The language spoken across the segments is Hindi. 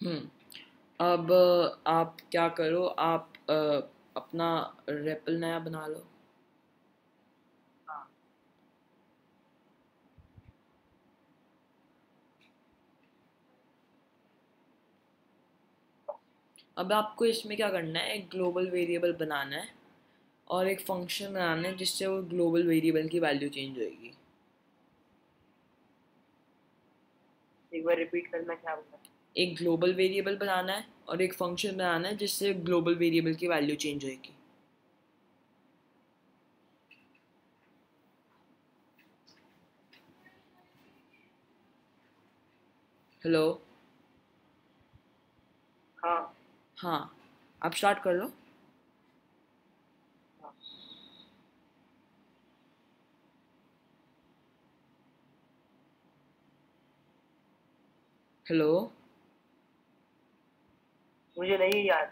हम्म अब आप क्या करो, आप अपना रेपल नया बना लो। हाँ। अब आपको इसमें क्या करना है, एक ग्लोबल वेरिएबल बनाना है और एक फंक्शन बनाना है जिससे वो ग्लोबल वेरिएबल की वैल्यू चेंज होएगी। एक बार रिपीट करना, क्या बोला? एक ग्लोबल वेरिएबल बनाना है और एक फंक्शन बनाना है जिससे ग्लोबल वेरिएबल की वैल्यू चेंज होएगी। हेलो। हाँ। हाँ, आप स्टार्ट कर लो। हाँ। हेलो। मुझे नहीं याद।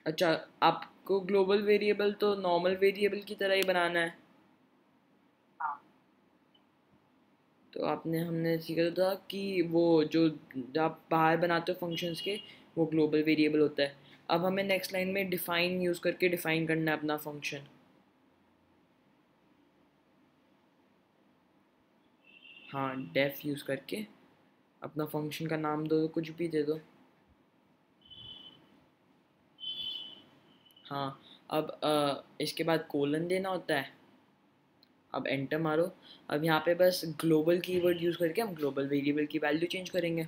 अच्छा, आपको ग्लोबल वेरिएबल तो नॉर्मल वेरिएबल की तरह ही बनाना है। हाँ। तो आपने हमने सीखा था कि वो जो आप बाहर बनाते हो फंक्शंस के, वो ग्लोबल वेरिएबल होता है। अब हमें नेक्स्ट लाइन में डिफाइन यूज़ करके डिफाइन करना है अपना फंक्शन। हाँ, डेफ यूज़ करके अपना फंक्शन का नाम दो, कुछ भी दे दो। हाँ, अब इसके बाद कोलन देना होता है। अब एंटर मारो। अब यहाँ पे बस ग्लोबल कीवर्ड यूज़ करके हम ग्लोबल वेरिएबल की वैल्यू चेंज करेंगे।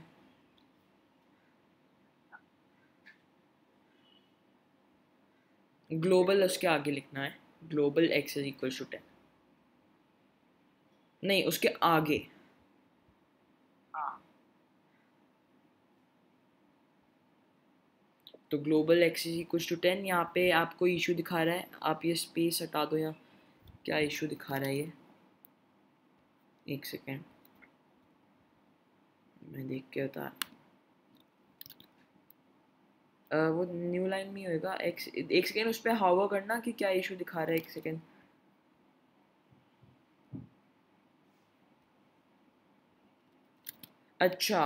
ग्लोबल उसके आगे लिखना है, global x is equal to 10। नहीं, उसके आगे। हाँ। तो global x is equal to 10, यहाँ पे आपको इशू दिखा रहा है, आप ये स्पेस हटा दो यहाँ। क्या इशू दिखा रहा है ये? एक सेकेंड, मैं देख के बता। वो न्यू लाइन में ही होएगा। एक्स, एक सेकेंड उस पर हावर करना कि क्या इशू दिखा रहा है, एक सेकेंड। अच्छा,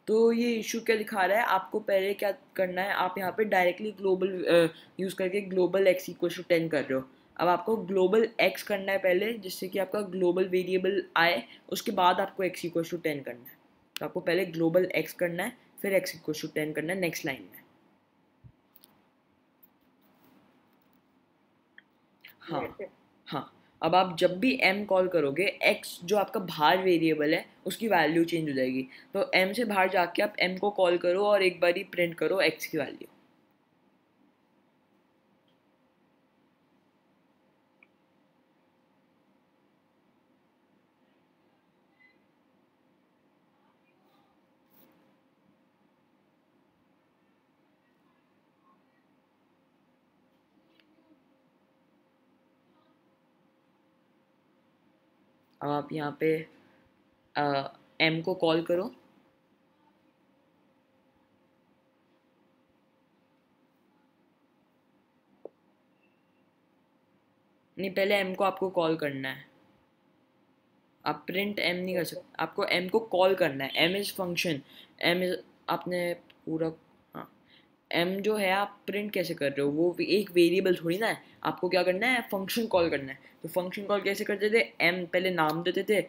तो ये इशू क्या दिखा रहा है, आपको पहले क्या करना है, आप यहाँ पे डायरेक्टली ग्लोबल यूज़ करके ग्लोबल एक्स इक्वल टू 10 कर रहे हो। अब आपको ग्लोबल एक्स करना है पहले, जिससे कि आपका ग्लोबल वेरिएबल आए। उसके बाद आपको एक्स इक्वल टू 10 करना है। तो आपको पहले ग्लोबल एक्स करना है, फिर एक्स इक्वल टू 10 करना है नेक्स्ट लाइन में। हाँ। ये ऐसे। हाँ, अब आप जब भी m कॉल करोगे, x जो आपका बाहर वेरिएबल है उसकी वैल्यू चेंज हो जाएगी। तो m से बाहर जाके आप m को कॉल करो और एक बार ही प्रिंट करो x की वैल्यू। अब आप यहाँ पे m को कॉल करो। नहीं, पहले m को आपको कॉल करना है। आप प्रिंट m नहीं कर कैसे? सकते, आपको m को कॉल करना है। m is function. m is, आपने पूरा, हाँ, m जो है आप प्रिंट कैसे कर रहे हो, वो एक वेरिएबल थोड़ी ना है। आपको क्या करना है, फंक्शन कॉल करना है। तो फंक्शन कॉल कैसे करते थे, m पहले नाम देते थे,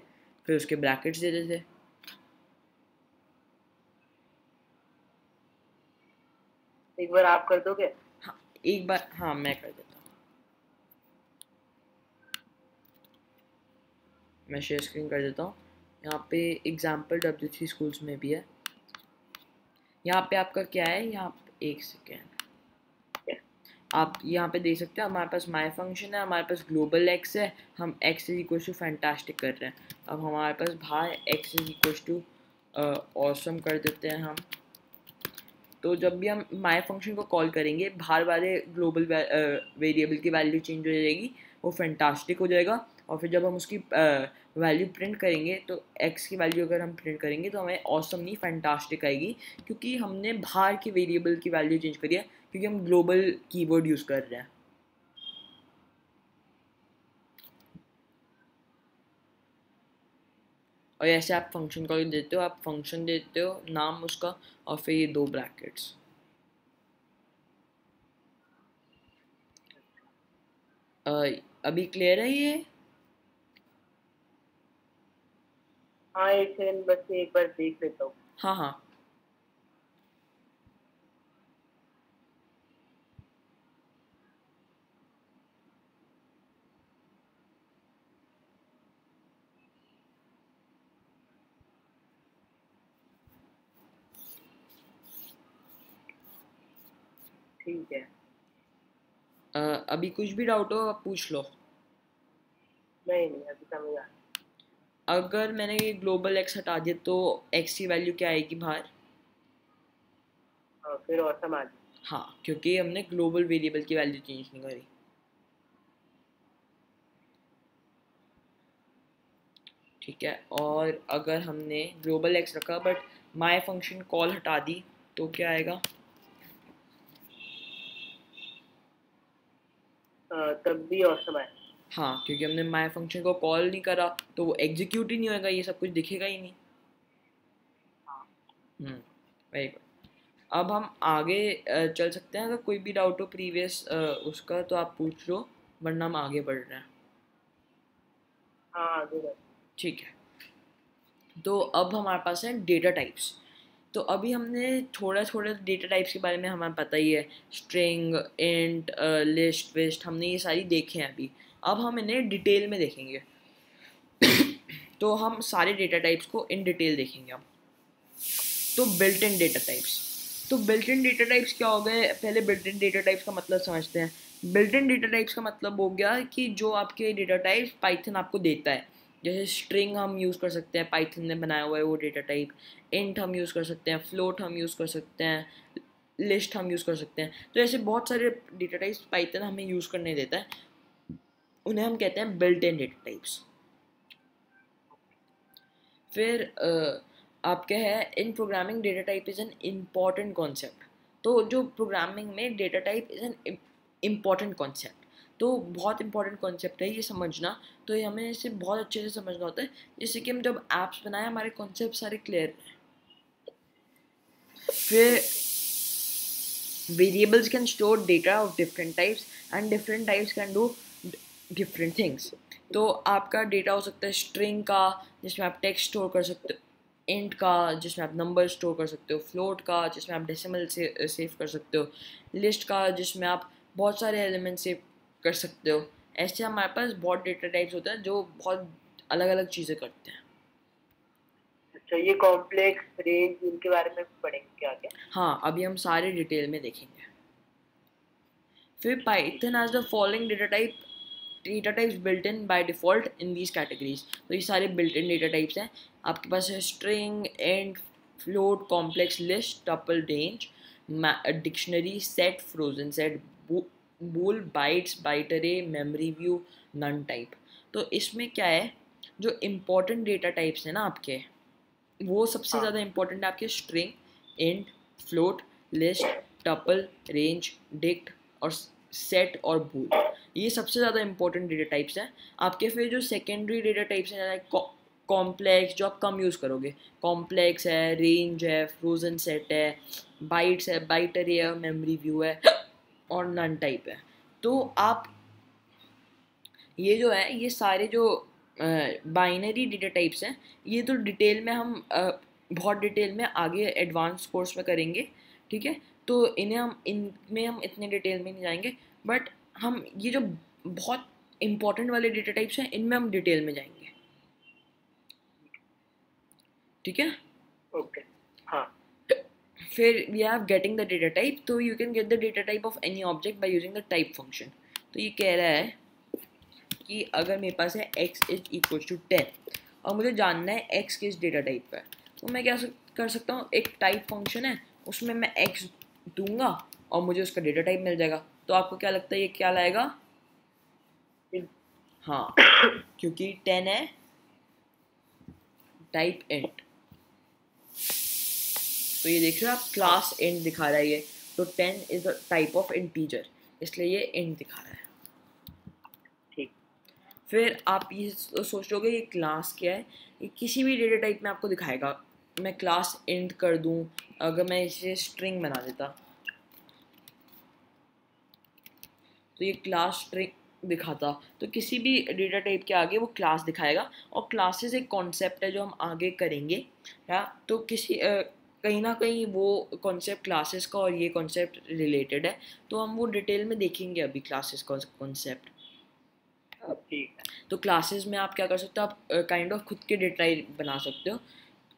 फिर उसके ब्रैकेट्स देते थे। एक बार आप कर दोगे? हाँ, एक बार, हाँ मैं कर देता हूँ। मैं शेयर स्क्रीन कर देता हूँ। यहाँ पे एग्जाम्पल W3 स्कूल्स में भी है। यहाँ पे आपका क्या है, यहाँ पे एक सेकेंड, आप यहाँ पे देख सकते हैं हमारे पास माई फंक्शन है, हमारे पास ग्लोबल एक्स है। हम x is equal to fantastic कर रहे हैं। अब हमारे पास बाहर x is equal to awesome कर देते हैं हम। तो जब भी हम माई फंक्शन को कॉल करेंगे, बाहर वाले ग्लोबल वेरिएबल की वैल्यू चेंज हो जाएगी, वो फैंटास्टिक हो जाएगा। और फिर जब हम उसकी वैल्यू प्रिंट करेंगे, तो एक्स की वैल्यू अगर हम प्रिंट करेंगे तो हमें ऑसम नहीं फैंटास्टिक आएगी, क्योंकि हमने बाहर के वेरिएबल की वैल्यू चेंज करी है, क्योंकि हम ग्लोबल कीवर्ड यूज़ कर रहे हैं। और ऐसे आप फंक्शन कॉल देते हो, आप फंक्शन देते हो नाम उसका और फिर ये 2 ब्रैकेट्स। अभी क्लियर है ये? हाँ, एक सेकंड बस एक बार देख लेता हूँ। हाँ हाँ। ठीक है। अभी कुछ भी डाउट हो आप पूछ लो। नहीं नहीं, अभी समझ आ। अगर मैंने ये ग्लोबल एक्स हटा दिया तो एक्स की वैल्यू क्या आएगी बाहर? हाँ, फिर ऑसम आ गई। हाँ, क्योंकि हमने ग्लोबल वेरिएबल की वैल्यू चेंज नहीं करी। ठीक है, और अगर हमने ग्लोबल एक्स रखा बट माई फंक्शन कॉल हटा दी तो क्या आएगा? तब भी ऑसम आए। हाँ, क्योंकि हमने माई फंक्शन को कॉल नहीं करा तो वो एग्जीक्यूट ही नहीं होगा, ये सब कुछ दिखेगा ही नहीं। हाँ। Very good. अब हम आगे चल सकते हैं। अगर कोई भी डाउट हो प्रीवियस उसका तो आप पूछ लो, वरना हम आगे बढ़ रहे हैं। हाँ, आगे बढ़। ठीक है, तो अब हमारे पास है डेटा टाइप्स। तो अभी हमने थोड़ा थोड़ा डेटा टाइप्स के बारे में हमें पता ही है, स्ट्रिंग, इंट, लिस्ट, विस्ट, हमने ये सारी देखे हैं अभी। अब हम इन्हें डिटेल में देखेंगे। तो हम सारे डेटा टाइप्स को इन डिटेल देखेंगे हम। तो बिल्ट इन डेटा टाइप्स। तो बिल्ट इन डेटा टाइप्स क्या हो गए? पहले बिल्ट इन डेटा टाइप्स का मतलब समझते हैं। बिल्ट इन डेटा टाइप्स का मतलब हो गया कि जो आपके डेटा टाइप्स पाइथन आपको देता है, जैसे स्ट्रिंग हम यूज़ कर सकते हैं, पाइथन ने बनाया हुआ है वो डेटा टाइप। इंट हम यूज़ कर सकते हैं, फ्लोट हम यूज़ कर सकते हैं, लिस्ट हम यूज़ कर सकते हैं। तो ऐसे बहुत सारे डेटा टाइप्स पाइथन हमें यूज़ करने देता है, उन्हें हम कहते हैं बिल्ट इन डेटा टाइप्स। फिर आपका है इन programming data type is an important concept. तो जो प्रोग्रामिंग में data type is an important concept, तो बहुत इंपॉर्टेंट कॉन्सेप्ट है ये समझना। तो ये हमें इसे बहुत अच्छे से समझना होता है, जैसे कि हम जब ऐप्स बनाए हमारे कॉन्सेप्ट सारे क्लियर हैं। फिर variables can store data of different types and different types can do different things। तो आपका डेटा हो सकता है स्ट्रिंग का, जिसमें आप टेक्स्ट स्टोर कर सकते हो, इंट का जिसमें आप नंबर स्टोर कर सकते हो, फ्लोट का जिसमें आप डेसिमल से सेव कर सकते हो, लिस्ट का जिसमें आप बहुत सारे एलिमेंट सेव कर सकते हो। ऐसे हमारे पास बहुत डेटा टाइप्स होते हैं जो बहुत अलग अलग चीज़ें करते हैं। अच्छा, ये कॉम्प्लेक्स रेंज इनके बारे में भी पढ़ेंगे क्या क्या? हाँ, अभी हम सारे डिटेल में देखेंगे। फिर Python has the following data types built in by default in these categories. तो ये सारे बिल्ट इन डेटा टाइप्स हैं आपके पास है। String, int, float, complex, list, tuple, range, dictionary, set, frozen set, bool, bytes, byte अरे, मेमोरी व्यू, नन टाइप। तो इसमें क्या है, जो इम्पोर्टेंट डेटा टाइप्स हैं ना आपके, वो सबसे हाँ। ज़्यादा इम्पोर्टेंट है आपके string, int, float, list, tuple, range, dict और सेट और बूल। ये सबसे ज़्यादा इंपॉर्टेंट डेटा टाइप्स हैं आपके। फिर जो सेकेंडरी डेटा टाइप्स हैं, कॉम्प्लेक्स, जो आप कम यूज़ करोगे, कॉम्प्लेक्स है, रेंज है, फ्रोजन सेट है, बाइट्स है, बाइट अरे है, मेमोरी व्यू है और नन टाइप है। तो आप ये जो है, ये सारे जो बाइनरी डेटा टाइप्स हैं, ये तो डिटेल में हम बहुत डिटेल में आगे एडवांस कोर्स में करेंगे। ठीक है, तो इनमें हम इतने डिटेल में नहीं जाएंगे, बट हम ये जो बहुत इंपॉर्टेंट वाले डेटा टाइप्स हैं इनमें हम डिटेल में जाएंगे। ठीक है। ओके। हाँ। फिर we have getting the data type. तो you can get the data type of any object by using the type function. तो ये कह रहा है कि अगर मेरे पास है x इज इक्वल टू 10 और मुझे जानना है x किस डेटा टाइप का है, तो मैं क्या कर सकता हूँ, एक टाइप फंक्शन है उसमें मैं x दूंगा और मुझे उसका डेटा टाइप मिल जाएगा। तो आपको क्या लगता है ये क्या लाएगा? हाँ, क्योंकि 10 है टाइप इंट। तो ये देख रहे हो आप, क्लास इंट दिखा रहा है ये। तो 10 is the type of integer, इसलिए ये इंट दिखा रहा है। ठीक। फिर आप ये सोच लोगे ये क्लास क्या है, ये किसी भी डेटा टाइप में आपको दिखाएगा। मैं क्लास इंट कर दूँ, अगर मैं इसे स्ट्रिंग बना देता तो ये क्लास स्ट्रिंग दिखाता, तो किसी भी डेटा टाइप के आगे वो क्लास दिखाएगा। और क्लासेस एक कॉन्सेप्ट है जो हम आगे करेंगे, या तो किसी कहीं ना कहीं वो कॉन्सेप्ट क्लासेस का और ये कॉन्सेप्ट रिलेटेड है, तो हम वो डिटेल में देखेंगे अभी क्लासेस का कॉन्सेप्ट। ठीक है। तो क्लासेस में आप क्या कर सकते हो, आप काइंड ऑफ खुद के डेटा टाइप बना सकते हो,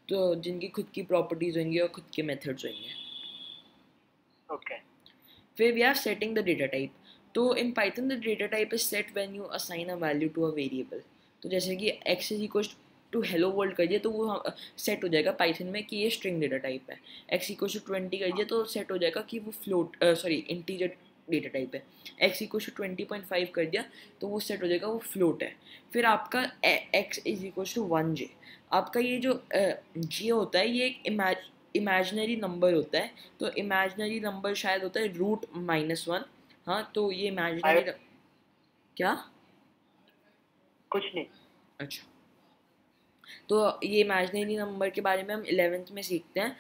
तो जिनकी खुद की प्रॉपर्टीज होंगी और खुद के मेथड्स होंगे। ओके। फिर we are setting the data type. तो in Python the data type is set when you assign a value to a variable. तो जैसे कि x is equal to hello world कर दिया तो वो सेट हो जाएगा पाइथन में कि ये स्ट्रिंग डेटा टाइप है। x इक्वल टू 20 कर दिया तो सेट हो जाएगा कि वो फ्लोट इंटीजर डेटा टाइप है। x इक्वल टू 20.5 कर दिया तो वो सेट हो जाएगा वो फ्लोट है। फिर आपका x is equal to 1j। आपका ये जो g होता है ये एक इमेजिनरी नंबर होता है। तो इमेजिनरी नंबर शायद होता है √-1। हाँ, तो ये इमेजिनरी क्या? कुछ नहीं। अच्छा, तो ये इमेजिनरी नंबर के बारे में हम 11th में सीखते हैं,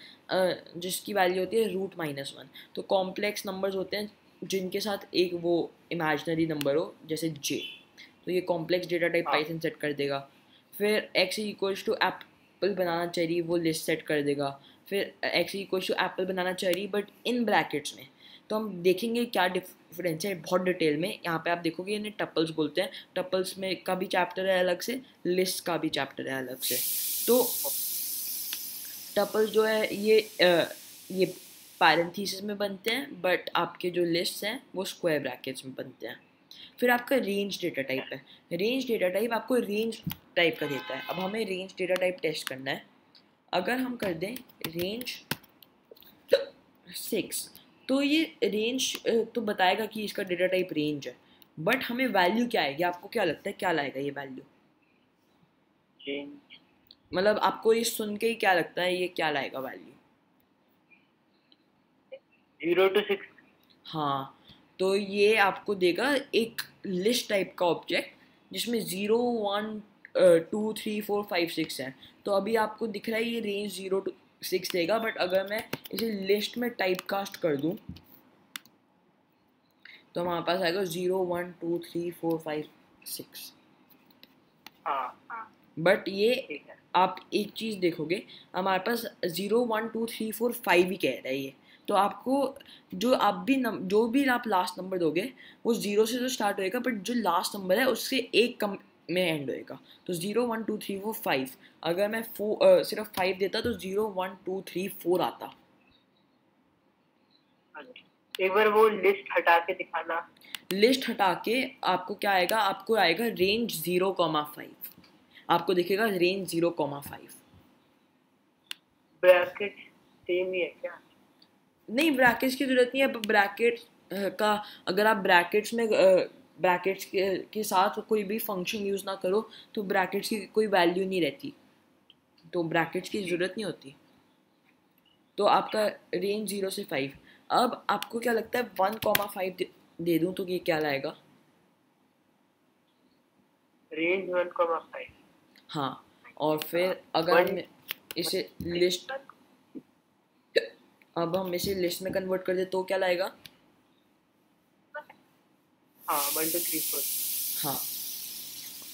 जिसकी वैल्यू होती है √-1। तो कॉम्प्लेक्स नंबर्स होते हैं जिनके साथ एक वो इमेजिनरी नंबर हो, जैसे j। तो ये complex data type Python set कर देगा। फिर x equals to apple banana चाहिए वो लिस्ट सेट कर देगा। फिर x equals to apple banana चाहिए बट इन ब्रैकेट्स में। तो हम देखेंगे क्या डिफरेंस है बहुत डिटेल में। यहाँ पे आप देखोगे इन्हें टपल्स बोलते हैं। टपल्स में का भी चैप्टर है अलग से, लिस्ट का भी चैप्टर है अलग से। तो टपल्स जो है ये पैरेंथेसिस में बनते हैं, बट आपके जो लिस्ट हैं वो स्क्वायर ब्रैकेट्स में बनते हैं। फिर आपका रेंज डेटा टाइप है। रेंज डेटा टाइप आपको रेंज टाइप का देता है। अब हमें रेंज डेटा टाइप टेस्ट करना है। अगर हम कर दें रेंज 6 तो ये रेंज तो बताएगा कि इसका डेटा टाइप रेंज है, बट हमें वैल्यू क्या आएगी? आपको क्या लगता है क्या लाएगा ये वैल्यू? मतलब आपको ये सुन के ही क्या लगता है ये क्या लाएगा वैल्यू? 0 to 6। हाँ, तो ये आपको देगा एक लिस्ट टाइप का ऑब्जेक्ट जिसमें 0 1 2 3 4 5 6 है। तो अभी आपको दिख रहा है ये रेंज 0 to 6 देगा, बट अगर मैं इसे लिस्ट में टाइप कास्ट कर दूं तो हमारे पास आएगा 0 1 2 3 4 5 6। बट ये आप एक चीज़ देखोगे हमारे पास 0 1 2 3 4 5 ही कह रहा है ये। तो आपको जो भी आप लास्ट नंबर दोगे वो 0 से तो स्टार्ट होएगा, बट जो लास्ट नंबर है उससे एक कम में एंड होएगा। तो 0 1 2 3 4 5, अगर मैं सिर्फ 5 देता तो 0 1 2 3 4 आता। एक बार वो लिस्ट हटा के दिखाना। लिस्ट हटा के आपको क्या आएगा? आपको आएगा रेंज 0,5। आपको दिखेगा रेंज 0,5। ब्रैकेट सेम ही है क्या? नहीं, ब्रैकेट्स की जरूरत नहीं है। ब्रैकेट का अगर आप ब्रैकेट्स के साथ कोई भी फंक्शन यूज़ ना करो तो ब्रैकेट्स की कोई वैल्यू नहीं रहती, तो ब्रैकेट्स की ज़रूरत नहीं होती। तो आपका रेंज 0 से 5। अब आपको क्या लगता है 1,5 दे दूँ तो ये क्या लाएगा? रेंज 1,5। हाँ, और फिर अगर हम इसे लिस्ट में कन्वर्ट कर दे तो क्या लाएगा? हाँ 1 2 3 4। हाँ,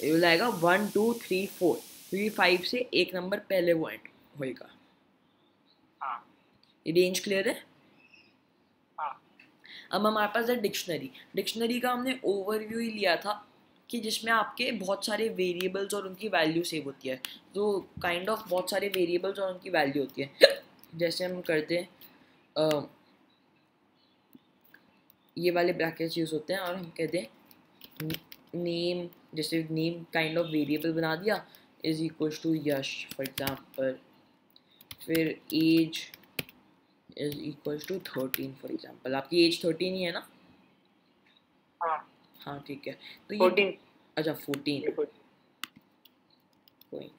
ये लाएगा 1 2 3 4, क्योंकि 5 से एक नंबर पहले वो एंड होएगा। ये रेंज क्लियर है? अब हमारे पास है डिक्शनरी का हमने ओवरव्यू ही लिया था कि जिसमें आपके बहुत सारे वेरिएबल्स और उनकी वैल्यू सेव होती है। तो काइंड ऑफ बहुत सारे वेरिएबल्स और उनकी वैल्यू होती है। जैसे हम करते हैं ये वाले ब्रैकेट्स यूज़ होते हैं और हम कहते हैं नेम, जैसे नेम काइंड ऑफ वेरिएबल बना दिया is equal to Yash for example. फिर age is equal to 13 for example. आपकी एज 13 ही है ना? हाँ ठीक है। तो ये 14। अच्छा 14, कोई नहीं।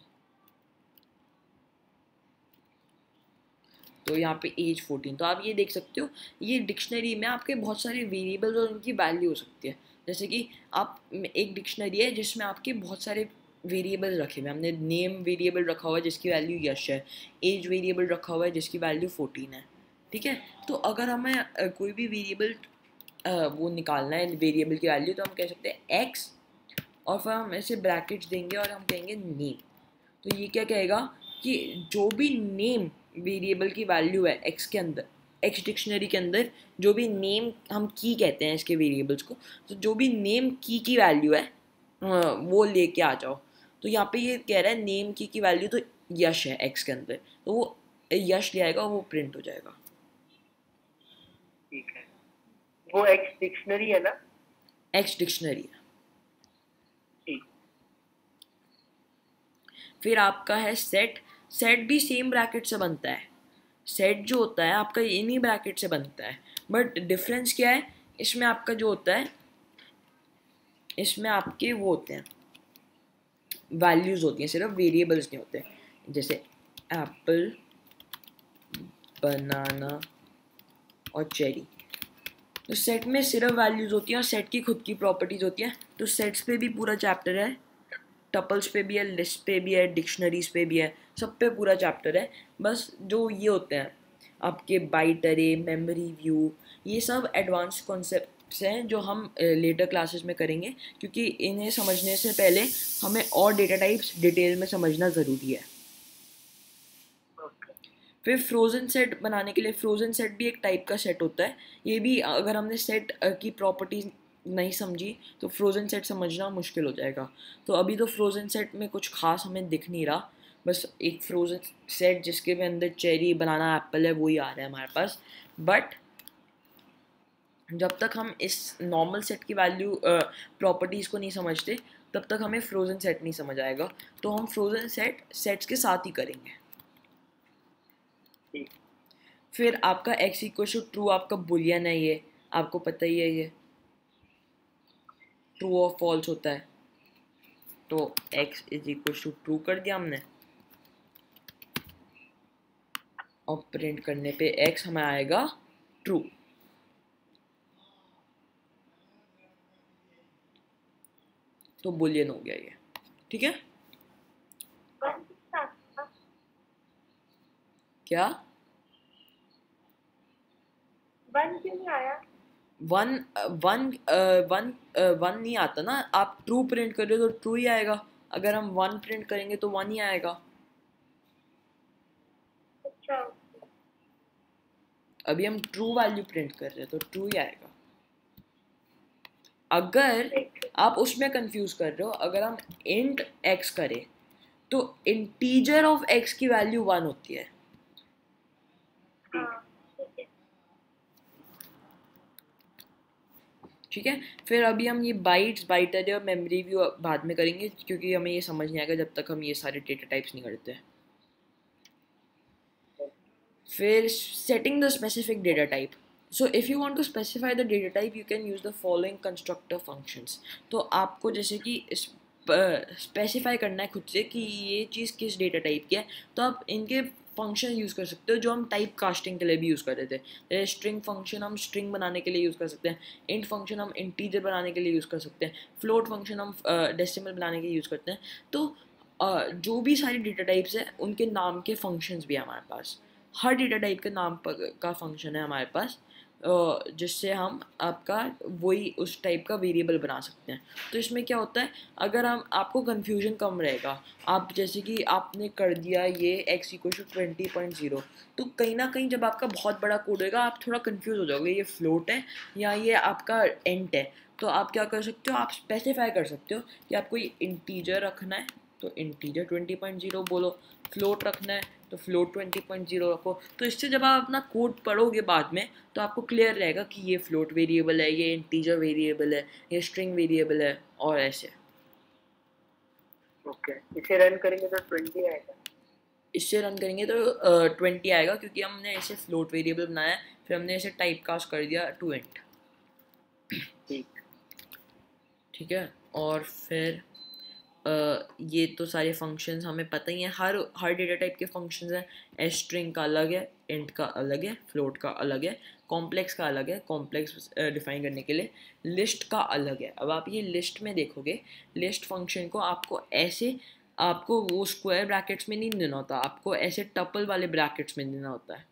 तो यहाँ पे एज 14। तो आप ये देख सकते हो ये डिक्शनरी में आपके बहुत सारे वेरिएबल्स और उनकी वैल्यू हो सकती है। जैसे कि आप एक डिक्शनरी है जिसमें आपके बहुत सारे वेरिएबल रखे हुए, हमने नेम वेरिएबल रखा हुआ है जिसकी वैल्यू यश है, एज वेरिएबल रखा हुआ है जिसकी वैल्यू 14 है, ठीक है। तो अगर हमें कोई भी वेरिएबल वो निकालना है वेरिएबल की वैल्यू, तो हम कह सकते हैं एक्स और फिर हम ऐसे ब्रैकेट्स देंगे और हम कहेंगे नेम। तो ये क्या कहेगा कि जो भी नेम वेरिएबल की वैल्यू है एक्स के अंदर, एक्स डिक्शनरी के अंदर जो भी नेम हम की कहते हैं इसके वेरिएबल्स को, तो जो भी नेम की वैल्यू है वो लेके आ जाओ। तो यहाँ पे ये कह रहा है नेम की वैल्यू तो यश है एक्स के अंदर, तो वो यश ले आएगा, वो प्रिंट हो जाएगा। ठीक है, वो एक्स डिक्शनरी है ना? एक्स डिक्शनरी है। ठीक। फिर आपका है सेट। सेट भी सेम ब्रैकेट से बनता है। सेट जो होता है आपका इन्हीं ब्रैकेट से बनता है, बट डिफरेंस क्या है इसमें आपका जो होता है, इसमें आपके वो होते हैं वैल्यूज़ होती हैं, सिर्फ वेरिएबल्स नहीं होते। जैसे एप्पल, बनाना और चेरी, तो सेट में सिर्फ वैल्यूज़ होती हैं और सेट की खुद की प्रॉपर्टीज़ होती हैं। तो सेट्स पे भी पूरा चैप्टर है, टपल्स पे भी है, लिस्ट पे भी है, डिक्शनरीज पे भी है, सब पे पूरा चैप्टर है। बस जो ये होते हैं आपके बाइट अरे, मेमोरी व्यू, ये सब एडवांस कॉन्सेप्ट्स हैं जो हम लेटर क्लासेस में करेंगे, क्योंकि इन्हें समझने से पहले हमें और डेटा टाइप्स डिटेल में समझना ज़रूरी है। फिर फ्रोज़न सेट बनाने के लिए, फ्रोज़न सेट भी एक टाइप का सेट होता है। ये भी अगर हमने सेट की प्रॉपर्टीज नहीं समझी तो फ्रोज़न सेट समझना मुश्किल हो जाएगा। तो अभी तो फ्रोज़न सेट में कुछ खास हमें दिख नहीं रहा, बस एक फ्रोज़न सेट जिसके में अंदर चेरी, बनाना, एप्पल है वो ही आ रहा है हमारे पास। बट जब तक हम इस नॉर्मल सेट की वैल्यू प्रॉपर्टीज़ को नहीं समझते तब तक हमें फ्रोज़न सेट नहीं समझ आएगा। तो हम फ्रोज़न सेट्स के साथ ही करेंगे। फिर आपका x इक्वल टू ट्रू आपका बुलियन है, ये आपको पता ही है, ये ट्रू और फॉल्स होता है। तो x is equal to true कर दिया हमने, और प्रिंट करने पे x हमें आएगा ट्रू। तो बुलियन हो गया ये, ठीक है। क्या वन क्यों नहीं आया? वन वन वन नहीं आता ना। आप ट्रू प्रिंट कर रहे हो तो ट्रू ही आएगा, अगर हम वन प्रिंट करेंगे तो वन ही आएगा। अच्छा, अभी हम ट्रू वैल्यू प्रिंट कर रहे हैं तो ट्रू ही आएगा। अगर आप उसमें कंफ्यूज कर रहे हो, अगर हम इंट x करें तो इंटीजर ऑफ x की वैल्यू 1 होती है। ठीक है। फिर अभी हम ये बाइट्स, बाइट अरे और मेमोरी व्यू बाद में करेंगे, क्योंकि हमें ये समझ नहीं आएगा जब तक हम ये सारे डेटा टाइप्स नहीं करते। फिर setting the specific data type. So if you want to specify the data type you can use the following constructor functions. तो आपको जैसे कि स्पेसिफाई करना है खुद से कि ये चीज़ किस डेटा टाइप की है, तो आप इनके फंक्शन यूज़ कर सकते हो जो हम टाइप कास्टिंग के लिए भी यूज़ कर रहे थे। जैसे स्ट्रिंग फंक्शन हम स्ट्रिंग बनाने के लिए यूज़ कर सकते हैं, इंट फंक्शन हम इंटीजर बनाने के लिए यूज़ कर सकते हैं, फ्लोट फंक्शन हम डेसिमल बनाने के लिए यूज़ करते हैं। तो जो भी सारी डेटा टाइप्स हैं उनके नाम के फंक्शंस भी हैं हमारे पास। हर डेटा टाइप के नाम का फंक्शन है हमारे पास, जिससे हम आपका वही उस टाइप का वेरिएबल बना सकते हैं। तो इसमें क्या होता है, अगर हम आपको कन्फ्यूजन कम रहेगा, आप जैसे कि आपने कर दिया ये x इक्वल टू 20.0, तो कहीं ना कहीं जब आपका बहुत बड़ा कोड होगा आप थोड़ा कन्फ्यूज हो जाओगे, ये फ्लोट है या ये आपका एंट है। तो आप क्या कर सकते हो, आप स्पेसिफाई कर सकते हो कि आपको ये इंटीजर रखना है तो इंटीजर 20.0 बोलो, फ्लोट रखना है तो फ्लोट 20.0 रखो। तो इससे जब आप अपना कोड पढ़ोगे बाद में तो आपको क्लियर रहेगा कि ये फ्लोट वेरिएबल है, ये इंटीजर वेरिएबल है, ये स्ट्रिंग वेरिएबल है, और ऐसे। ओके, इसे रन करेंगे तो 20 आएगा। इससे रन करेंगे तो 20 आएगा, क्योंकि हमने ऐसे फ्लोट वेरिएबल बनाया, फिर हमने ऐसे टाइप कास्ट कर दिया टू इंट। ठीक है। और फिर ये तो सारे फंक्शंस हमें पता ही हैं, हर डेटा टाइप के फंक्शंस हैं। एस स्ट्रिंग का अलग है, इंट का अलग है, फ्लोट का अलग है, कॉम्प्लेक्स का अलग है, कॉम्प्लेक्स डिफाइन करने के लिए, लिस्ट का अलग है। अब आप ये लिस्ट में देखोगे, लिस्ट फंक्शन को आपको वो स्क्वायर ब्रैकेट्स में नहीं देना होता, आपको ऐसे टपल वाले ब्रैकेट्स में देना होता है।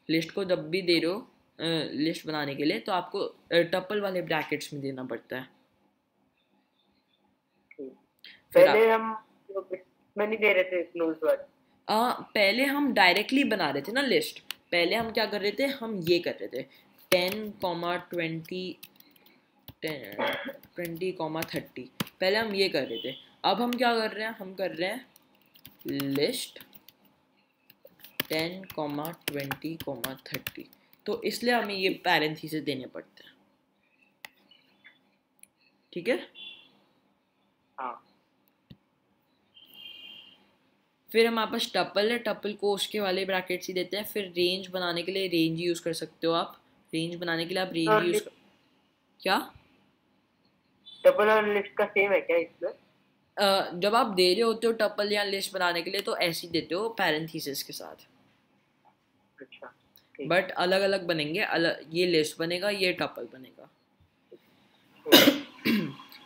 लिस्ट को जब भी दे रहे हो लिस्ट बनाने के लिए, तो आपको टपल वाले ब्रैकेट्स में देना पड़ता है। पहले हम में नहीं दे रहे थे क्लोज वाले। पहले हम डायरेक्टली बना रहे थे ना लिस्ट। पहले हम क्या कर रहे थे, हम ये कर रहे थे 10,20,30। पहले हम ये कर रहे थे। अब हम क्या कर रहे हैं, हम कर रहे हैं लिस्ट 10,20,30। तो इसलिए हमें ये पैरेंथेसिस देने पड़ते हैं। ठीक है। हाँ। फिर हमारे पास टपल है, टपल को उसके वाले ब्रैकेट्स ही देते हैं। फिर रेंज बनाने के लिए रेंज यूज़ कर सकते हो आप। रेंज बनाने के लिए आप रेंज यूज़ क्या टपल और लिस्ट का सेम है क्या इसमें? जब आप दे रहे होते हो टपल या लिस्ट बनाने के लिए तो ऐसे ही देते हो पैरेंथेसिस के साथ। अच्छा, बट अलग अलग बनेंगे, ये लिस्ट बनेगा, ये टपल बनेगा।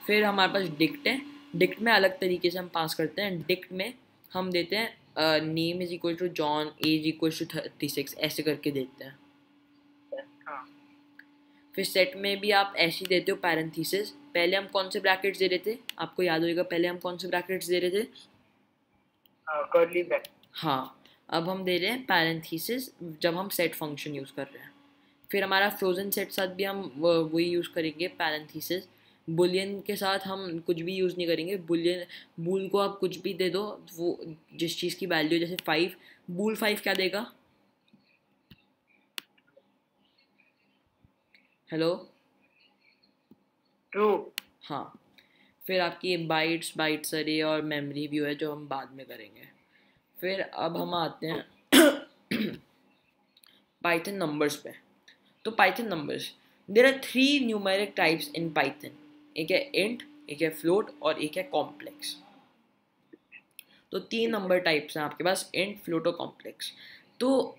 फिर हमारे पास डिक्ट है। डिक्ट में अलग तरीके से हम पास करते हैं। डिक्ट में हम देते हैं name is equal to John, age equal to 36, ऐसे करके देते हैं। फिर सेट में भी आप ऐसे ही देते हो पैरेंथेसिस। पहले हम कौन से ब्रैकेट्स दे रहे थे, आपको याद होगा पहले हम कौन से ब्रैकेट्स दे रहे थे? Curly bracket. हाँ, अब हम दे रहे हैं पैरेंथेसिस जब हम सेट फंक्शन यूज़ कर रहे हैं। फिर हमारा फ्रोजन सेट साथ भी हम वही यूज़ करेंगे पैरेंथेसिस। बुलियन के साथ हम कुछ भी यूज़ नहीं करेंगे। बूल को आप कुछ भी दे दो, वो जिस चीज़ की वैल्यू, जैसे 5, बूल 5 क्या देगा? Hello, true. हाँ। फिर आपकी ये बाइट्स अरे और मेमोरी व्यू है जो हम बाद में करेंगे। फिर अब हम आते हैं पाइथन नंबर्स पे। तो Python numbers, there are 3 numeric types in Python. एक है इंट, एक है फ्लोट और एक है कॉम्प्लेक्स। तो 3 नंबर टाइप्स हैं आपके पास, इंट, फ्लोट और कॉम्प्लेक्स। तो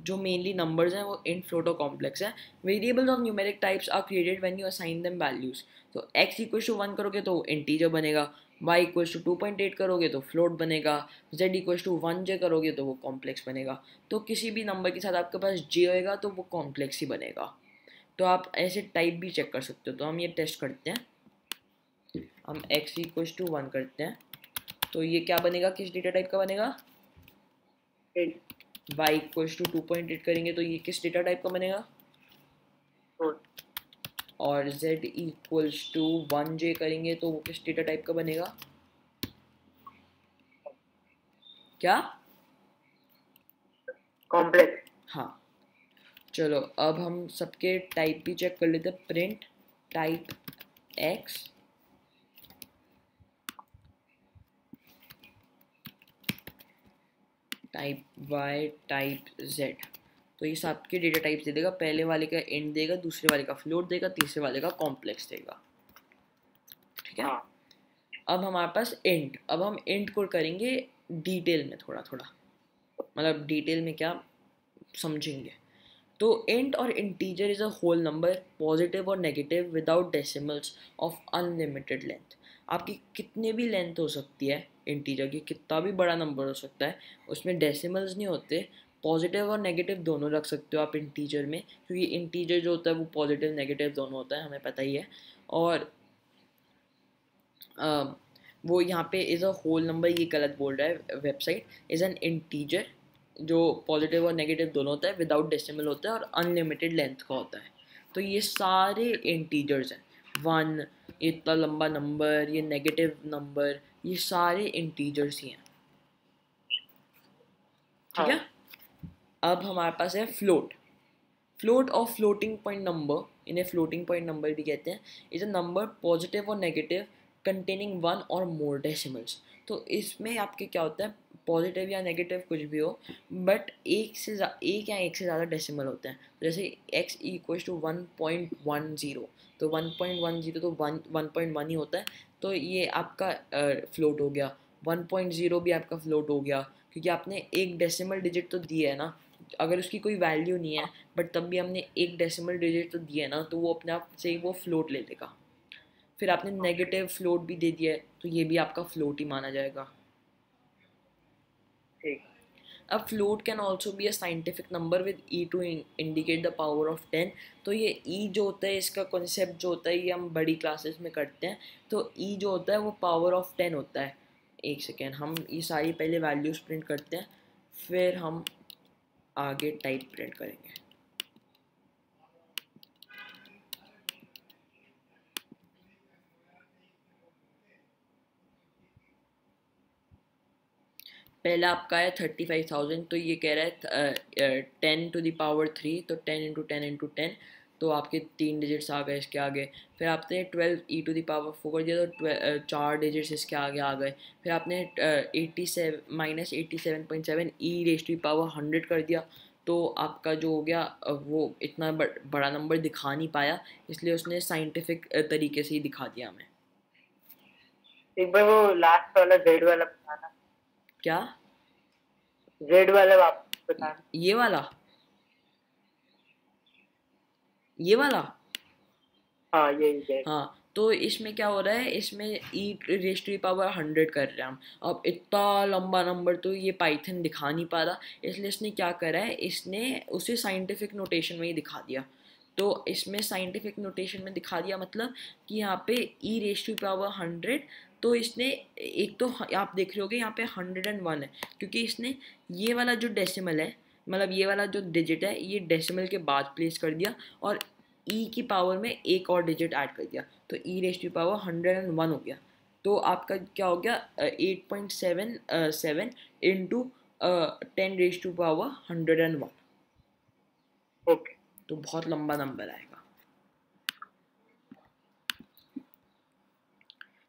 जो मेनली नंबर्स हैं वो इंट, फ्लोट और कॉम्प्लेक्स हैं। Variables of numeric types are created when you assign them values. तो x इक्वल टू 1 करोगे तो इंटीजर बनेगा, y इक्वल टू 2.8 करोगे तो फ्लोट बनेगा, z इक्वल टू 1j करोगे तो वो कॉम्प्लेक्स बनेगा। तो किसी भी नंबर के साथ आपके पास j होएगा तो वो कॉम्प्लेक्स ही बनेगा। तो आप ऐसे टाइप भी चेक कर सकते हो। तो हम ये टेस्ट करते हैं। हम x इक्वल टू 1 करते हैं तो ये क्या बनेगा, किस डेटा टाइप का बनेगा? y इक्वल टू 2.8 करेंगे तो ये किस डेटा टाइप का बनेगा? और z इक्वल्स टू 1j करेंगे तो वो किस डेटा टाइप का बनेगा? क्या? कॉम्प्लेक्स। हाँ। चलो अब हम सबके टाइप भी चेक कर लेते हैं। Print type x, type y, type z। तो ये सबके डेटा टाइप्स दे देगा। पहले वाले का इंट देगा, दूसरे वाले का फ्लोट देगा, तीसरे वाले का कॉम्प्लेक्स देगा। ठीक है। अब हमारे पास इंट, अब हम इंट को करेंगे डिटेल में थोड़ा थोड़ा, मतलब डिटेल में क्या समझेंगे। तो इंट और integer is a whole number, positive और negative, without decimals, of unlimited length. आपकी कितने भी लेंथ हो सकती है इंटीजर की, कितना भी बड़ा नंबर हो सकता है, उसमें डेसिमल्स नहीं होते। पॉजिटिव और नेगेटिव दोनों रख सकते हो आप इंटीजर में, क्योंकि इंटीजर जो होता है वो पॉजिटिव नेगेटिव दोनों होता है, हमें पता ही है। और वो यहाँ पे इज़ अ होल नंबर, ये गलत बोल रहा है वेबसाइट। इज़ एन इंटीजर जो पॉजिटिव और नेगेटिव दोनों होता है, विदाउट डेसिमल होता है और अनलिमिटेड लेंथ का होता है। तो ये सारे इंटीजर्स हैं। 1, इतना लंबा नंबर, ये नेगेटिव नंबर, ये सारे इंटीजर्स ही हैं। ठीक है। अब हमारे पास है फ्लोट। फ्लोट और फ्लोटिंग पॉइंट नंबर, इन्हें फ्लोटिंग पॉइंट नंबर भी कहते हैं, इज़ अ नंबर पॉजिटिव और नेगेटिव कंटेनिंग 1 और मोर डेसिमल्स। तो इसमें आपके क्या होता है, पॉजिटिव या नेगेटिव कुछ भी हो, बट एक या एक से ज़्यादा डेसिमल होते हैं। जैसे x इक्वल्स टू 1.10, तो 1.10 तो 1.1 ही होता है, तो ये आपका फ्लोट हो गया। 1.0 भी आपका फ्लोट हो गया, क्योंकि आपने एक डेसिमल डिजिट तो दिया है ना। अगर उसकी कोई वैल्यू नहीं है बट तब भी हमने एक डेसिमल डिजिट तो दिया है ना, तो वो अपने आप से ही वो फ्लोट ले लेगा। फिर आपने नेगेटिव फ्लोट भी दे दिया है, तो ये भी आपका फ्लोट ही माना जाएगा। ठीक। अब float can also be a scientific number with e to indicate the power of 10। तो ये ई जो होता है, इसका कॉन्सेप्ट जो होता है, ये हम बड़ी क्लासेस में करते हैं। तो ई जो होता है वो पावर ऑफ 10 होता है। एक सेकेंड, हम ये सारी पहले वैल्यूज प्रिंट करते हैं, फिर हम आगे टाइप प्रिंट करेंगे। पहला आपका है 35,000, तो ये कह रहा है 10⁻³ तो 10 × 10 × 10, तो आपके 3 डिजिट्स आ गए इसके आगे। फिर आपने 12e⁴ कर दिया, तो 4 डिजिट्स इसके आगे आ गए। फिर आपने 87 -87.7 e⁻100 कर दिया, तो आपका जो हो गया वो इतना बड़ा नंबर दिखा नहीं पाया, इसलिए उसने साइंटिफिक तरीके से ही दिखा दिया हमें। एक बार वो लास्ट वाला जेड वाला बताना। क्या जेड वाला वापस बताना। ये वाला? ये वाला? हाँ यही जेड। हाँ, तो इसमें क्या हो रहा है, इसमें e⁻100 कर रहे हैं हम। अब इतना लंबा नंबर तो ये पाइथन दिखा नहीं पा रहा, इसलिए इसने क्या करा है, इसने उसे साइंटिफिक नोटेशन में ही दिखा दिया। तो इसमें साइंटिफिक नोटेशन में दिखा दिया मतलब कि यहाँ पे e⁻100, तो इसने एक तो आप देख रहे होगे यहाँ पे 101 है, क्योंकि इसने ये वाला जो डेसिमल है, मतलब ये वाला जो डिजिट है, ये डेसिमल के बाद प्लेस कर दिया, और ई की पावर में एक और डिजिट ऐड कर दिया, तो e⁻101 हो गया। तो आपका क्या हो गया, 8.77 इंटू 10⁻101। ओके। तो बहुत लंबा नंबर आएगा।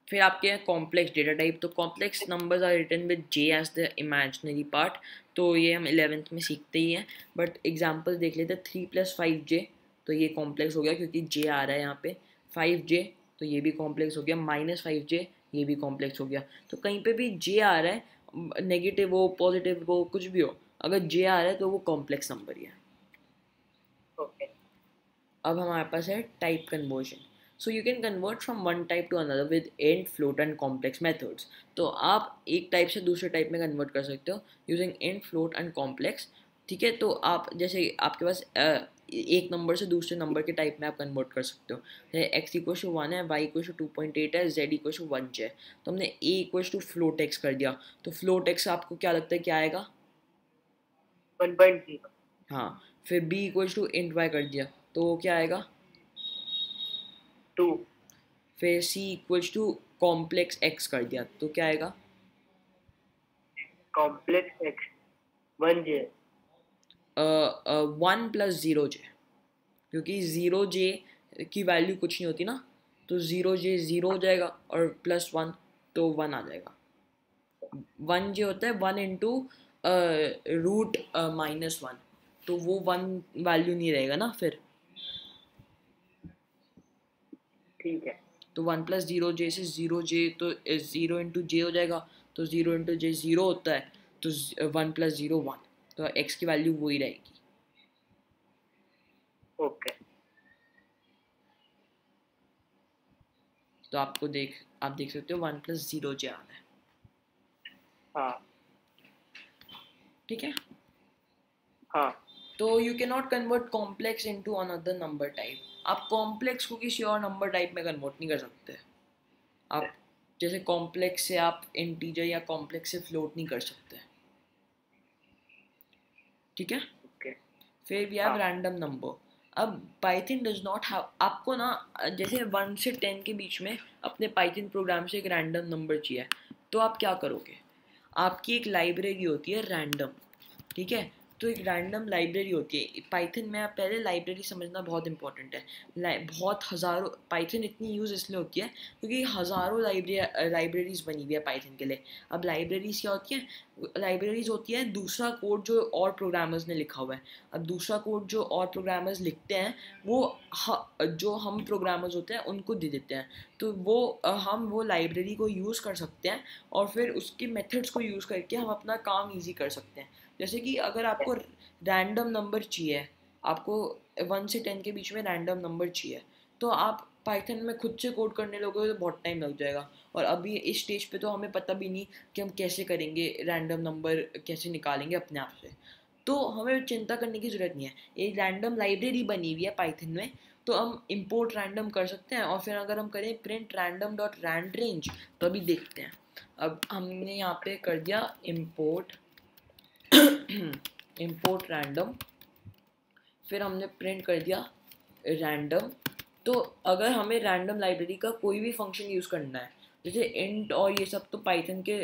फिर आपके हैं कॉम्प्लेक्स डेटा टाइप। तो complex numbers are written with j as the imaginary part, तो ये हम 11th में सीखते ही हैं, बट एग्जाम्पल देख लेते हैं। 3 + 5j, तो ये कॉम्प्लेक्स हो गया क्योंकि जे आ रहा है यहाँ पे। 5j, तो ये भी कॉम्प्लेक्स हो गया। -5j, ये भी कॉम्प्लेक्स हो गया। तो कहीं पे भी जे आ रहा है, नेगेटिव हो पॉजिटिव हो कुछ भी हो, अगर जे आ रहा है तो वो कॉम्प्लेक्स नंबर ही है। ओके। अब हमारे पास है type conversion. So you can convert from one type two another with int, float and complex methods. तो आप एक टाइप से दूसरे टाइप में कन्वर्ट कर सकते हो using int, float and complex. ठीक है, तो आप जैसे आपके पास एक नंबर से दूसरे नंबर के टाइप में आप कन्वर्ट कर सकते हो। जैसे x=1 है, y=2.8 है, z=1 है, तो हमने a=फ्लोट x कर दिया, तो फ्लोट x आपको क्या लगता है क्या आएगा? 1.0। हाँ, फिर b=int y कर दिया, तो क्या आएगा? 2। फिर c= कॉम्प्लेक्स x कर दिया, तो क्या आएगा? Complex x 1j। 1 + 0j, क्योंकि 0j की वैल्यू कुछ नहीं होती ना, तो 0j 0 हो जाएगा और +1 तो 1 आ जाएगा। 1j होता है 1 × √-1, तो वो 1 वैल्यू नहीं रहेगा ना फिर। ठीक है। तो 1 + 0j से 0j, तो 0 × j हो जाएगा, तो 0 × j 0 होता है, तो 1 + 0 1, तो x की वैल्यू वही रहेगी। ओके। तो आप देख सकते हो 1 + 0j आ रहा है। हाँ। ठीक है, हाँ। तो you can not convert complex into another number type. आप कॉम्प्लेक्स को किसी और नंबर टाइप में कन्वर्ट नहीं कर सकते। आप जैसे कॉम्प्लेक्स से आप इंटीजर या कॉम्प्लेक्स से फ्लोट नहीं कर सकते। ठीक है, ओके। फिर वी हैव हाँ। Random number. अब पाइथन डज नॉट हैव, आपको ना जैसे 1 से 10 के बीच में अपने पाइथन प्रोग्राम से एक रैंडम नंबर चाहिए, तो आप क्या करोगे? आपकी एक लाइब्रेरी होती है रैंडम, ठीक है, तो एक रैंडम लाइब्रेरी होती है पाइथन में। आप पहले लाइब्रेरी समझना बहुत इंपॉर्टेंट है। बहुत हज़ारों पाइथन इतनी यूज़ इसलिए होती है क्योंकि हज़ारों लाइब्रेरीज बनी हुई है पाइथन के लिए। अब लाइब्रेरीज क्या होती है? लाइब्रेरीज होती है दूसरा कोड जो और प्रोग्रामर्स ने लिखा हुआ है। अब दूसरा कोड जो और प्रोग्रामर्स लिखते हैं वो जो हम प्रोग्रामर्स होते हैं उनको दे देते हैं। तो वो हम वो लाइब्रेरी को यूज़ कर सकते हैं और फिर उसके मेथड्स को यूज़ करके हम अपना काम ईजी कर सकते हैं। जैसे कि अगर आपको रैंडम नंबर चाहिए, आपको 1 से 10 के बीच में रैंडम नंबर चाहिए, तो आप पाइथन में खुद से कोड करने लगोगे तो बहुत टाइम लग जाएगा। और अभी इस स्टेज पे तो हमें पता भी नहीं कि हम कैसे करेंगे, रैंडम नंबर कैसे निकालेंगे अपने आप से। तो हमें चिंता करने की ज़रूरत नहीं है। एक रैंडम लाइब्रेरी बनी हुई है पाइथन में, तो हम इंपोर्ट रैंडम कर सकते हैं। और फिर अगर हम करें print random dot rand range, तो अभी देखते हैं। अब हमने यहाँ पे कर दिया इंपोर्ट इंपोर्ट रैंडम, फिर हमने प्रिंट कर दिया रैंडम। तो अगर हमें रैंडम लाइब्रेरी का कोई भी फंक्शन यूज़ करना है, जैसे इंट और ये सब तो पाइथन के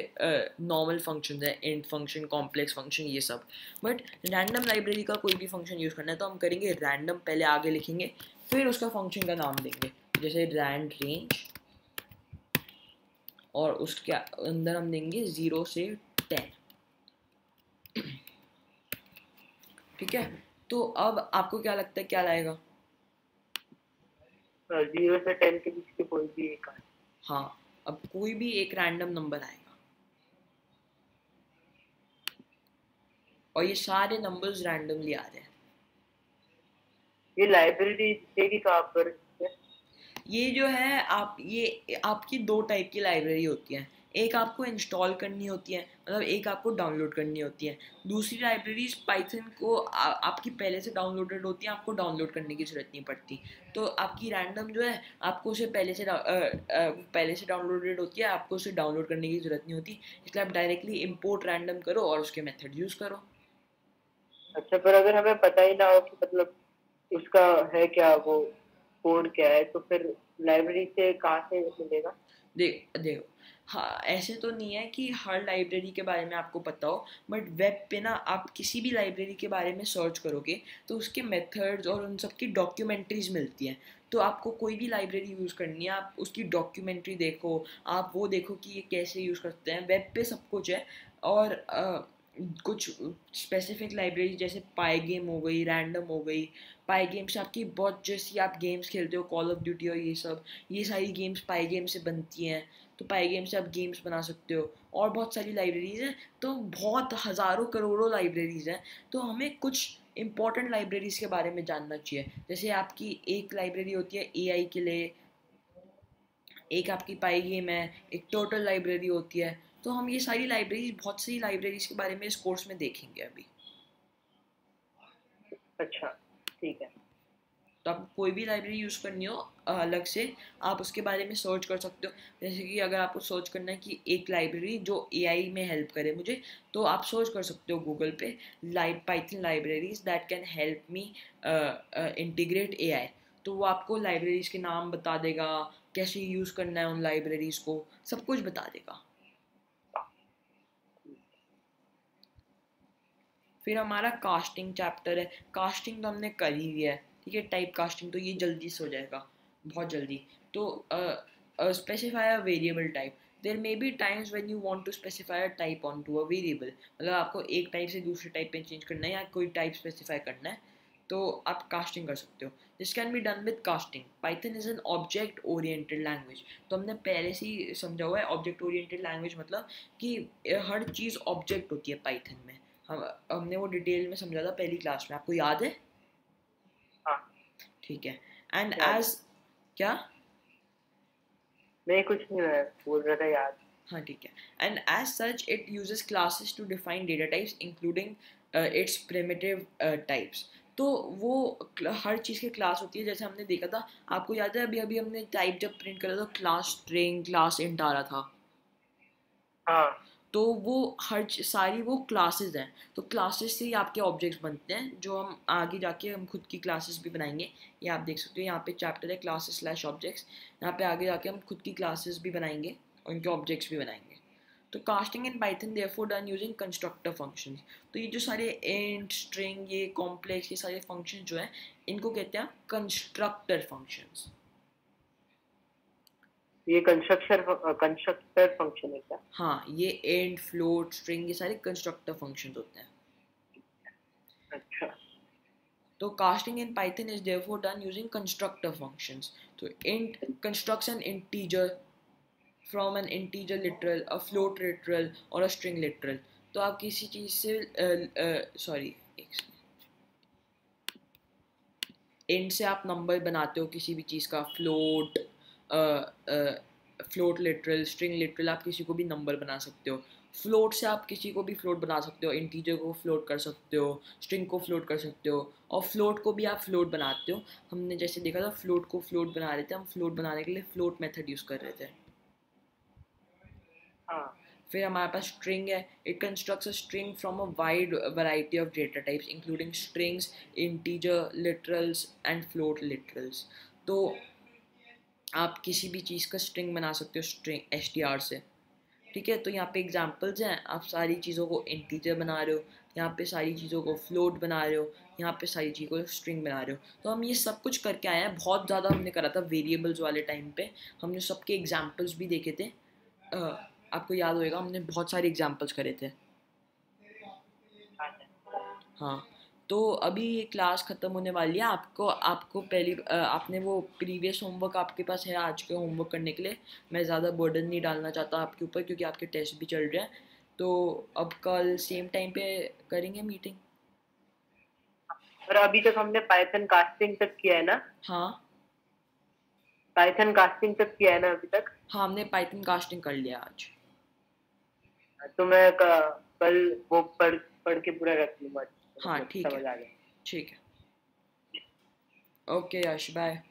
नॉर्मल फंक्शन है, इंट फंक्शन, कॉम्प्लेक्स फंक्शन, ये सब। बट रैंडम लाइब्रेरी का कोई भी फंक्शन यूज़ करना है तो हम करेंगे रैंडम, पहले आगे लिखेंगे, फिर उसका फंक्शन का नाम देंगे, जैसे रैंड रेंज, और उसके अंदर हम देंगे 0 से 10। ठीक है, तो अब आपको क्या लगता है क्या लाएगा? 0 से 10 के बीच के कोई भी एक आए। हाँ, अब कोई भी एक रैंडम नंबर आएगा और ये सारे नंबर्स रैंडमली आ रहे हैं। ये लाइब्रेरी दिखेगी कहाँ पर? ये जो है ये आपकी 2 टाइप की लाइब्रेरी होती है। एक आपको इंस्टॉल करनी होती है, मतलब एक आपको डाउनलोड करनी होती है। दूसरी लाइब्रेरीज पाइथन को आपकी पहले से डाउनलोडेड होती है, आपको डाउनलोड करने की ज़रूरत नहीं पड़ती। तो आपकी रैंडम जो है आपको उसे पहले से डाउनलोडेड होती है, आपको उसे डाउनलोड करने की ज़रूरत नहीं होती। इसलिए आप डायरेक्टली इंपोर्ट रैंडम करो और उसके मेथड यूज़ करो। अच्छा, पर अगर हमें पता ही ना हो कि मतलब उसका है क्या, वो कोड क्या है, तो फिर लाइब्रेरी से कहाँ से मिलेगा? देखो, हाँ, ऐसे तो नहीं है कि हर लाइब्रेरी के बारे में आपको पता हो, बट वेब पे ना आप किसी भी लाइब्रेरी के बारे में सर्च करोगे तो उसके मेथड्स और उन सब की डॉक्यूमेंट्रीज मिलती हैं। तो आपको कोई भी लाइब्रेरी यूज़ करनी है, आप उसकी डॉक्यूमेंट्री देखो, आप वो देखो कि ये कैसे यूज़ करते हैं। वेब पे सब कुछ है। और कुछ स्पेसिफिक लाइब्रेरी जैसे पाई गेम हो गई, रैंडम हो गई। पाई गेम से आपकी बहुत, जैसी आप गेम्स खेलते हो कॉल ऑफ ड्यूटी और ये सब, ये सारी गेम्स पाई गेम से बनती हैं। तो पाई गेम से आप गेम्स बना सकते हो। और बहुत सारी लाइब्रेरीज़ हैं, तो बहुत हज़ारों करोड़ों लाइब्रेरीज़ हैं। तो हमें कुछ इंपॉर्टेंट लाइब्रेरीज़ के बारे में जानना चाहिए। जैसे आपकी एक लाइब्रेरी होती है एआई के लिए, एक आपकी पाई गेम है, एक टोटल लाइब्रेरी होती है। तो हम ये सारी लाइब्रेरीज, बहुत सी लाइब्रेरीज के बारे में इस कोर्स में देखेंगे अभी। अच्छा, ठीक है। तो आपको कोई भी लाइब्रेरी यूज़ करनी हो अलग से, आप उसके बारे में सर्च कर सकते हो। जैसे कि अगर आपको सर्च करना है कि एक लाइब्रेरी जो एआई में हेल्प करे मुझे, तो आप सर्च कर सकते हो गूगल पे Python libraries that can help me integrate AI. तो वो आपको लाइब्रेरीज के नाम बता देगा, कैसे यूज़ करना है उन लाइब्रेरीज को, सब कुछ बता देगा। फिर हमारा कास्टिंग चैप्टर है। कास्टिंग तो हमने कर ही लिया है, ठीक है। टाइप कास्टिंग तो ये जल्दी से हो जाएगा, बहुत जल्दी। तो specify a variable type. There may be times when you want to specify a type on to a variable, मतलब आपको एक टाइप से दूसरे टाइप पे चेंज करना है या कोई टाइप स्पेसिफाई करना है, तो आप कास्टिंग कर सकते हो। This can be done with casting. Python is an object oriented language. तो हमने पहले से ही समझा हुआ है ऑब्जेक्ट ओरिएंटेड लैंग्वेज मतलब कि हर चीज़ ऑब्जेक्ट होती है पाइथन में। हमने वो डिटेल में समझा था पहली क्लास में, आपको याद है? हाँ, ठीक है। एंड याद है। एज, क्या? नहीं, कुछ नहीं, मैं बोल रहा था याद। हाँ, ठीक है। And as such it uses classes to define data types including its primitive types. तो वो हर चीज़ की क्लास होती है। जैसे हमने देखा था, आपको याद है अभी अभी हमने टाइप जब प्रिंट करा था, क्लास स्ट्रिंग, क्लास इंट आ रहा था। हाँ, तो वो सारी वो क्लासेस हैं। तो क्लासेस से ही आपके ऑब्जेक्ट्स बनते हैं, जो हम आगे जाके हम खुद की क्लासेस भी बनाएंगे। ये आप देख सकते हो, यहाँ पे चैप्टर है क्लासेस स्लैश ऑब्जेक्ट्स। यहाँ पे आगे जाके हम खुद की क्लासेस भी बनाएंगे और उनके ऑब्जेक्ट्स भी बनाएंगे। तो casting in Python therefore done using constructor functions. तो ये जो सारे इंट स्ट्रिंग ये कॉम्प्लेक्स ये सारे फंक्शन जो हैं इनको कहते हैं कंस्ट्रक्टर फंक्शंस। ये कंस्ट्रक्टर फंक्शन है क्या? हाँ, ये इंट फ्लोट स्ट्रिंग ये सारे कंस्ट्रक्टर फंक्शंस होते हैं। अच्छा। तो casting in Python is therefore done using constructor functions. तो int constructs an integer from an integer literal, a float literal और अ स्ट्रिंग लिटरल। तो आप किसी चीज़ से सॉरी इंट से आप नंबर बनाते हो किसी भी चीज़ का, float float literal string literal आप किसी को भी नंबर बना सकते हो। फ्लोट से आप किसी को भी फ्लोट बना सकते हो, इंटीजर को फ्लोट कर सकते हो, स्ट्रिंग को फ्लोट कर सकते हो, और फ्लोट को भी आप फ्लोट बनाते हो। हमने जैसे देखा था फ्लोट को फ्लोट बना रहे थे, हम फ्लोट बनाने के लिए फ्लोट मेथड यूज़ कर रहे थे। हाँ। फिर हमारे पास स्ट्रिंग है, it constructs a string from a wide variety of data types including strings, integer literals and float literals. तो आप किसी भी चीज़ का स्ट्रिंग बना सकते हो स्ट्रिंग str से, ठीक है। तो यहाँ पे एग्जांपल्स हैं, आप सारी चीज़ों को इंटीजर बना रहे हो, यहाँ पे सारी चीज़ों को फ्लोट बना रहे हो, यहाँ पे सारी चीज़ों को स्ट्रिंग बना रहे हो। तो हम ये सब कुछ करके आए हैं, बहुत ज़्यादा हमने करा था वेरिएबल्स वाले टाइम पे, हमने सबके एग्जांपल्स भी देखे थे। आपको याद होएगा हमने बहुत सारे एग्जांपल्स करे थे। हाँ, तो अभी ये क्लास ख़त्म होने वाली है, आपको आपको पहली आपने वो प्रीवियस होमवर्क आपके पास है आज के होमवर्क करने के लिए। मैं ज़्यादा बर्डन नहीं डालना चाहता आपके ऊपर क्योंकि आपके टेस्ट भी चल रहे हैं। तो अब कल सेम टाइम पे करेंगे मीटिंग। और अभी तक हमने पाइथन कास्टिंग तक किया है ना? हाँ पाइथन कास्टिंग तक किया है ना अभी तक? हाँ, हमने पाइथन कास्टिंग कर लिया आज। तो मैं कल वो पढ़ के पूरा रख लूंगा, हाँ मतलब ठीक है, समझ आ जाए। ठीक है। ओके यश, बाय।